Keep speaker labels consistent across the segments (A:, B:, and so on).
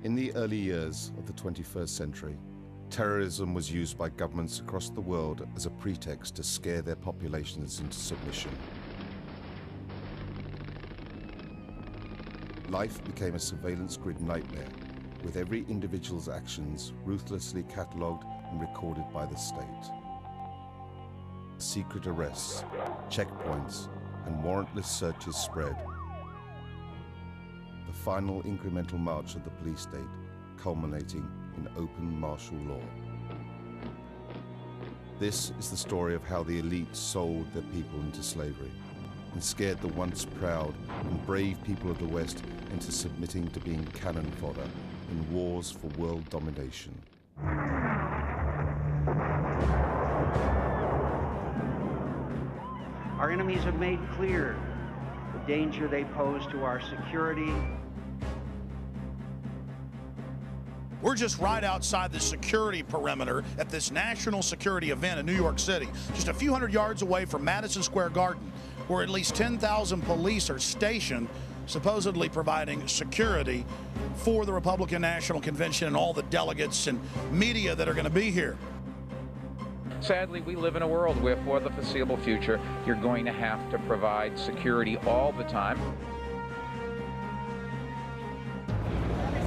A: In the early years of the 21st century, terrorism was used by governments across the world as a pretext to scare their populations into submission. Life became a surveillance grid nightmare, with every individual's actions ruthlessly catalogued and recorded by the state. Secret arrests, checkpoints, and warrantless searches spread. The final incremental march of the police state, culminating in open martial law. This is the story of how the elite sold their people into slavery and scared the once proud and brave people of the West into submitting to being cannon fodder in wars for world domination.
B: Our enemies have made clear the danger they pose to our security.
C: We're just right outside the security perimeter at this national security event in New York City, just a few hundred yards away from Madison Square Garden, where at least 10,000 police are stationed, supposedly providing security for the Republican National Convention and all the delegates and media that are going to be here.
D: Sadly, we live in a world where, for the foreseeable future, you're going to have to provide security all the time.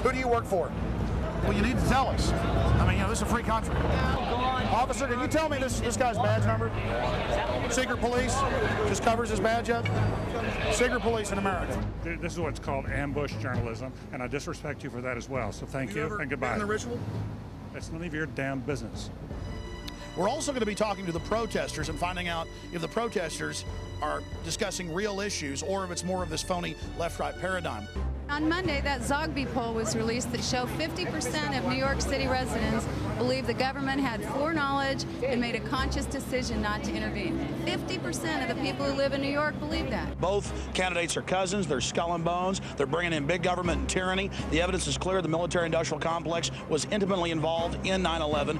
C: Who do you work for? Well, you need to tell us. I mean, this is a free country. Officer, can you tell me this guy's badge number? Secret police just covers his badge up. Secret police in America.
E: This is what's called ambush journalism, and I disrespect you for that as well. So thank you and goodbye.
C: The ritual?
E: It's none of your damn business.
C: We're also going to be talking to the protesters and finding out if the protesters are discussing real issues or if it's more of this phony left-right paradigm.
F: On Monday, that Zogby poll was released that showed 50% of New York City residents believe the government had foreknowledge and made a conscious decision not to intervene. 50% of the people who live in New York believe that.
C: Both candidates are cousins. They're skull and bones. They're bringing in big government and tyranny. The evidence is clear. The military-industrial complex was intimately involved in 9/11.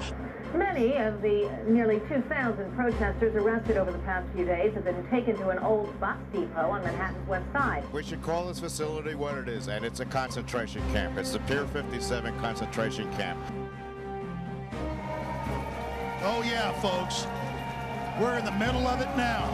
G: Many of the nearly 2,000 protesters arrested over the past few days have been taken to an old bus depot on Manhattan's West Side.
H: We should call this facility what it is, and it's a concentration camp. It's the Pier 57 concentration camp.
C: Oh yeah, folks. We're in the middle of it now.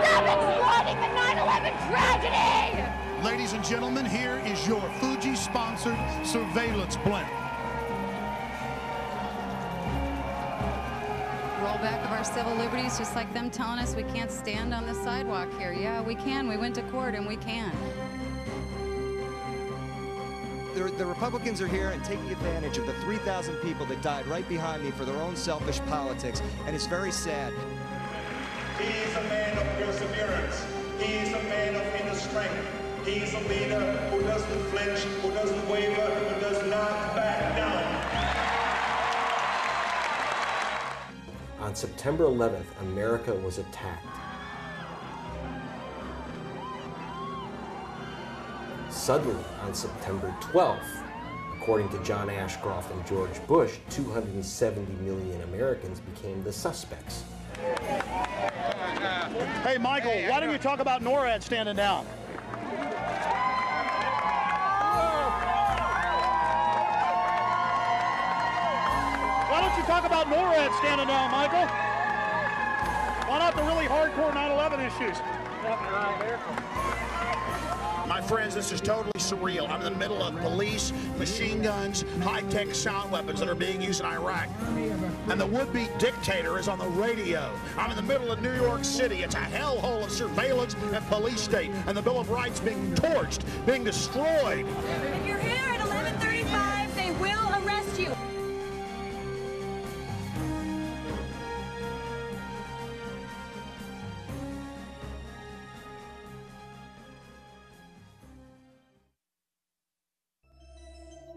I: Stop exploiting the 9/11 tragedy!
C: Ladies and gentlemen, here is your Fuji-sponsored surveillance blimp.
F: Rollback of our civil liberties, just like them telling us we can't stand on the sidewalk here. Yeah, we can. We went to court and we can.
J: The Republicans are here and taking advantage of the 3,000 people that died right behind me for their own selfish politics, and it's very sad.
K: He is a man of perseverance. He is a man of inner strength. He is a leader who doesn't flinch, who doesn't waver, who does not back down.
L: On September 11th, America was attacked. Suddenly, on September 12th, according to John Ashcroft and George Bush, 270 million Americans became the suspects.
C: Hey, Michael, why don't you talk about NORAD standing down? Why don't you talk about NORAD standing down, Michael? Why not the really hardcore 9/11 issues? My friends, this is totally surreal. I'm in the middle of police, machine guns, high-tech sound weapons that are being used in Iraq. And the would-be dictator is on the radio. I'm in the middle of New York City. It's a hellhole of surveillance and police state. And the Bill of Rights being torched, being destroyed.
I: If you're here at 11:35, they will arrest you.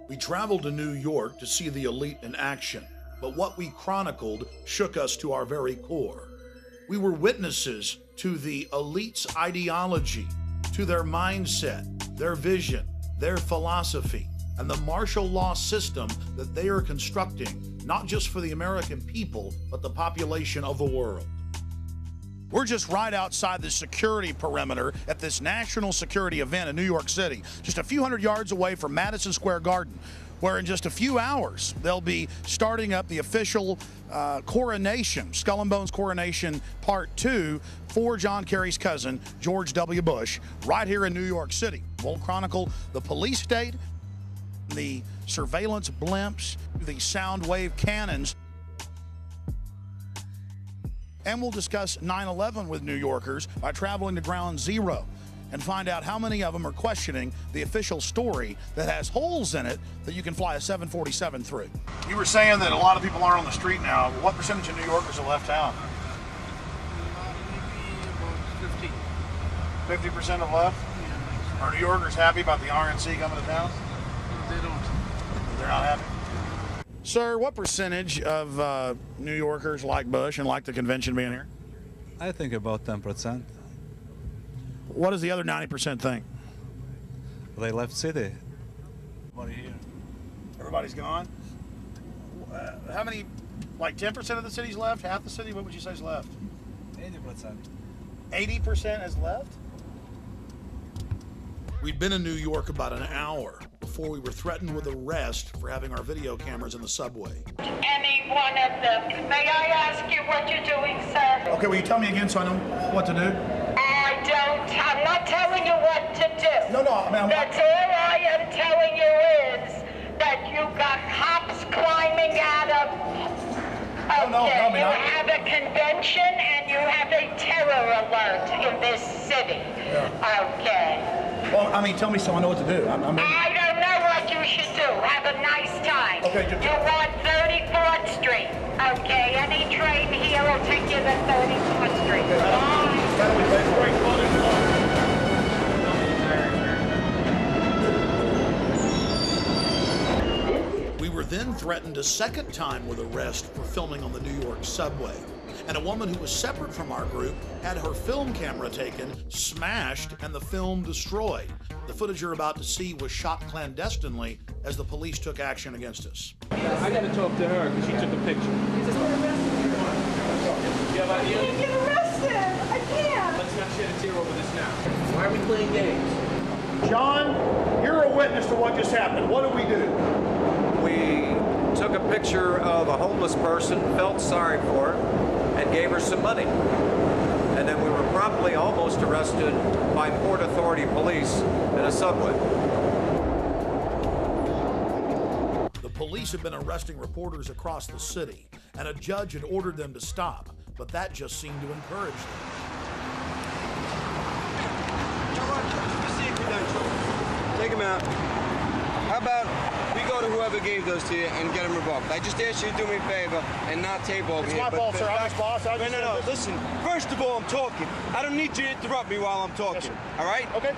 C: We traveled to New York to see the elite in action, but what we chronicled shook us to our very core. We were witnesses to the elite's ideology, to their mindset, their vision, their philosophy, and the martial law system that they are constructing, not just for the American people, but the population of the world. We're just right outside the security perimeter at this national security event in New York City, just a few hundred yards away from Madison Square Garden, where in just a few hours they'll be starting up the official coronation, Skull and Bones coronation part 2 for John Kerry's cousin, George W. Bush, right here in New York City. We'll chronicle the police state, the surveillance blimps, the sound wave cannons, and we'll discuss 9/11 with New Yorkers by traveling to Ground Zero and find out how many of them are questioning the official story that has holes in it that you can fly a 747 through. You were saying that a lot of people aren't on the street now. What percentage of New Yorkers have left town? 50% have left? Are New Yorkers happy about the RNC coming to town?
M: They don't.
C: They're not happy? Sir, what percentage of New Yorkers like Bush and like the convention being here?
N: I think about 10%.
C: What does the other 90% think?
N: They left city.
C: Everybody here. Everybody's gone? How many, like 10% of the city's left? Half the city? What would you say is left?
N: 80%.
C: 80% is left? We'd been in New York about an hour before we were threatened with arrest for having our video cameras in the subway.
O: Any one of them. May I ask you what you're doing, sir?
C: Okay, will you tell me again so I know what to do?
O: I'm not telling you what to do.
C: No, ma'am.
O: That's all I am telling you is that you got cops climbing out of... Okay, you have a convention and you have a terror alert in this city. Yeah. Okay.
C: Well, I mean, tell me so I know what to do.
O: I don't know what you should do. Have a nice time.
C: Okay,
O: you want 34th Street. Okay, any train here will take you to 34th Street.
C: We were then threatened a second time with arrest for filming on the New York subway. And a woman who was separate from our group had her film camera taken, smashed, and the film destroyed. The footage you're about to see was shot clandestinely as the police took action against us.
P: I got to talk to her because she took a picture.
I: I can't get arrested. I can't.
P: Let's not shed a tear over this now. Why are we playing games?
C: John, you're a witness to what just happened. What did we do?
Q: We took a picture of a homeless person, felt sorry for her, and gave her some money. And then we were promptly almost arrested by Port Authority police in a subway.
C: The police had been arresting reporters across the city, and a judge had ordered them to stop, but that just seemed to encourage them.
R: Take them out. How about we go to whoever gave those to you and get them revoked? I just asked you to do me a favor and not tape over here.
C: It's my fault, sir. I'm his boss.
R: No. Listen, first of all, I'm talking. I don't need you to interrupt me while I'm talking. Yes, all right?
C: Okay.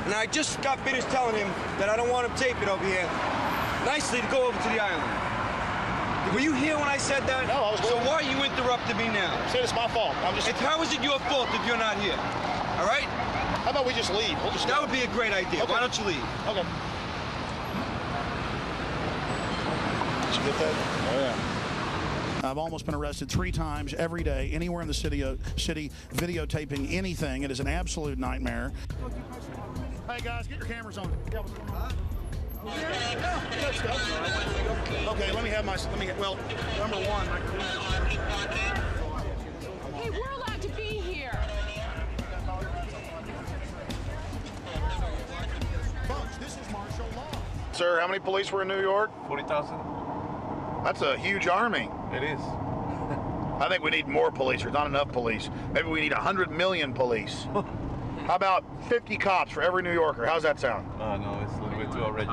R: And I just got finished telling him that I don't want him taping over here nicely to go over to the island. Were you here when I said that?
C: No, I was.
R: So why are you interrupting me now?
C: I said it's my fault.
R: How is it your fault if you're not here? All right?
C: How about we just leave?
R: That would be a great idea. Okay. Why don't you leave?
C: Okay. Did you get that? Oh, yeah. I've almost been arrested 3 times every day, anywhere in the city videotaping anything. It is an absolute nightmare. Hey, guys, get your cameras on. Yeah, what's going on? Good stuff. Okay, let me have well, number one.
I: Hey, we're allowed to be here.
C: Folks, this is martial law. Sir, how many police were in New York?
S: 40,000.
C: That's a huge army.
S: It is.
C: I think we need more police. There's not enough police. Maybe we need 100 million police. How about 50 cops for every New Yorker? How's that sound?
S: Oh, no, it's a little bit too outrageous.